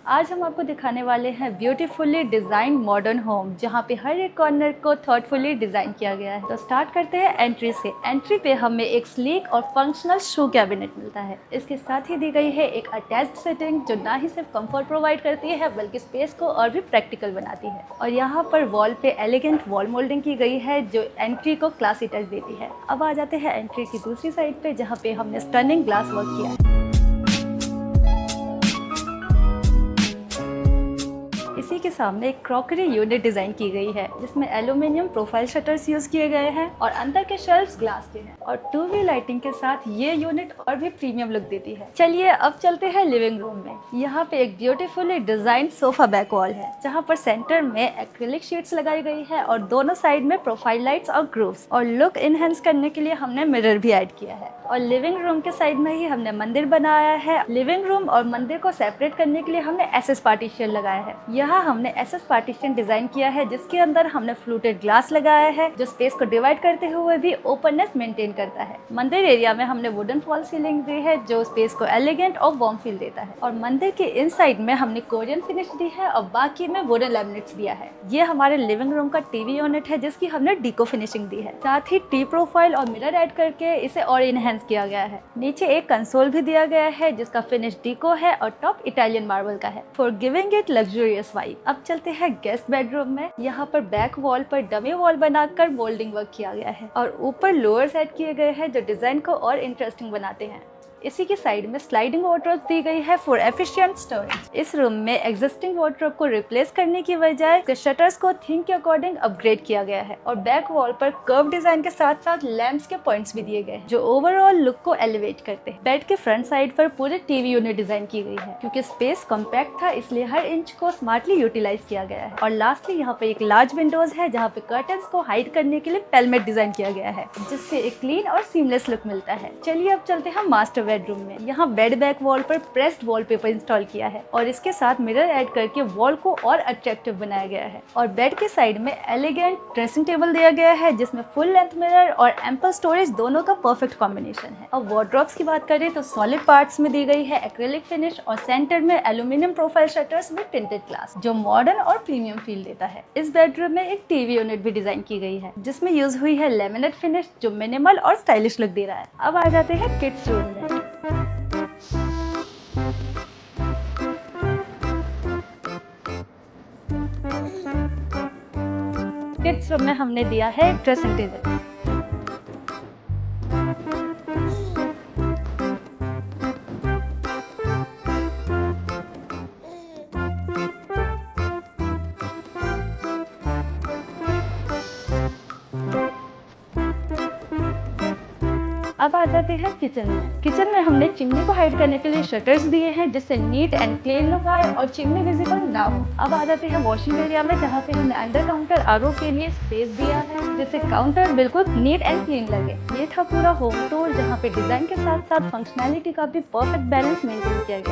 आज हम आपको दिखाने वाले हैं ब्यूटीफुली डिज़ाइन मॉडर्न होम, जहाँ पे हर एक कॉर्नर को थॉटफुली डिज़ाइन किया गया है। तो स्टार्ट करते हैं एंट्री से। एंट्री पे हमें एक स्लीक और फंक्शनल शू कैबिनेट मिलता है। इसके साथ ही दी गई है एक अटैच्ड सेटिंग, जो ना ही सिर्फ कंफर्ट प्रोवाइड करती है बल्कि स्पेस को और भी प्रैक्टिकल बनाती है। और यहाँ पर वॉल पे एलिगेंट वॉल मोल्डिंग की गई है, जो एंट्री को क्लासी टच देती है। अब आ जाते हैं एंट्री की दूसरी साइड पे, जहाँ पे हमने स्टनिंग ग्लास वर्क किया है। इसी के सामने एक क्रॉकरी यूनिट डिजाइन की गई है, जिसमें एल्यूमिनियम प्रोफाइल शटर्स यूज किए गए हैं और अंदर के शेल्फ्स ग्लास के हैं। और 2V लाइटिंग के साथ ये यूनिट और भी प्रीमियम लुक देती है। चलिए अब चलते हैं लिविंग रूम में। यहाँ पे एक beautifully design sofa back wall है, जहाँ पर सेंटर में एक्रिलिक शीट्स लगाई गई है और दोनों साइड में प्रोफाइल लाइट्स और ग्रूव्स। और लुक इनहेंस करने के लिए हमने मिरर भी ऐड किया है। और लिविंग रूम के साइड में ही हमने मंदिर बनाया है। लिविंग रूम और मंदिर को सेपरेट करने के लिए हमने एसएस पार्टीशन लगाया है। यहाँ हमने एसएस पार्टीशन डिजाइन किया है, जिसके अंदर हमने फ्लूटेड ग्लास लगाया है, जो स्पेस को डिवाइड करते हुए भी ओपननेस मेंटेन करता है। मंदिर एरिया में हमने वुडन फॉल सीलिंग दी है, जो स्पेस को एलिगेंट और वार्म फील देता है। और मंदिर के इनसाइड में हमने कोरियन फिनिश दी है और बाकी में वुडन लैमिनेट्स दिया है। ये हमारे लिविंग रूम का टीवी यूनिट है, जिसकी हमने डीको फिनिशिंग दी है। साथ ही टी प्रोफाइल और मिरर ऐड करके इसे और इनहेंस किया गया है। नीचे एक कंसोल भी दिया गया है, जिसका फिनिश डीको है और टॉप इटालियन मार्बल का है, for giving it luxurious vibe. अब चलते हैं गेस्ट बेडरूम में। यहाँ पर बैक वॉल पर डमी वॉल बनाकर मोल्डिंग वर्क किया गया है और ऊपर लोअर्स ऐड किए गए हैं, जो डिजाइन को और इंटरेस्टिंग बनाते हैं। इसी के साइड में स्लाइडिंग वार्डरोब दी गई है फॉर एफिशिएंट स्टोरेज। इस रूम में एग्जिस्टिंग वार्डरोब को रिप्लेस करने की बजाय शटर्स को थीम के अकॉर्डिंग अपग्रेड किया गया है। और बैक वॉल पर कर्व डिजाइन के साथ साथ लैंप्स के पॉइंट्स भी दिए गए हैं, जो ओवरऑल लुक को एलिवेट करते हैं। बेड के फ्रंट साइड पर पूरे टीवी यूनिट डिजाइन की गई है। क्योंकि स्पेस कॉम्पैक्ट था, इसलिए हर इंच को स्मार्टली यूटिलाइज किया गया है। और लास्टली यहाँ पे एक लार्ज विंडोज है, जहाँ पे कर्टन्स को हाइड करने के लिए पेलमेट डिजाइन किया गया है, जिससे एक क्लीन और सीमलेस लुक मिलता है। चलिए अब चलते हैं मास्टर बेडरूम में। यहाँ बेड बैक वॉल पर प्रेस्ड वॉलपेपर इंस्टॉल किया है और इसके साथ मिरर ऐड करके वॉल को और अट्रैक्टिव बनाया गया है। और बेड के साइड में एलिगेंट ड्रेसिंग टेबल दिया गया है, जिसमें फुल लेंथ मिरर और एम्पल स्टोरेज दोनों का परफेक्ट कॉम्बिनेशन है। अब वार्डरोब्स की बात करें तो सॉलिड पार्ट्स में दी गई है एक्रिलिक फिनिश और सेंटर में aluminium profile shutters with tinted glass, जो मॉडर्न और प्रीमियम फील देता है। इस बेडरूम में एक टीवी यूनिट भी डिजाइन की गई है, जिसमें यूज हुई है लेमिनेट फिनिश, जो मिनिमल और स्टाइलिश लुक दे रहा है। अब आ जाते हैं किड्स रूम में। किड्स रूम में हमने दिया है ड्रेसिंग टेबल। अब आ जाते हैं किचन में। किचन में हमने चिमनी को हाइड करने के लिए शटर्स दिए हैं, जिससे नीट एंड क्लीन लुक आए और चिमनी विजिबल ना हो। अब आ जाते हैं वॉशिंग एरिया में, जहाँ पे हमने अंडर काउंटर आरओ के लिए स्पेस दिया है, जिससे काउंटर बिल्कुल नीट एंड क्लीन लगे। ये था पूरा होम टूर, जहाँ पे डिजाइन के साथ साथ फंक्शनैलिटी का भी परफेक्ट बैलेंस मेंटेन किया गया है।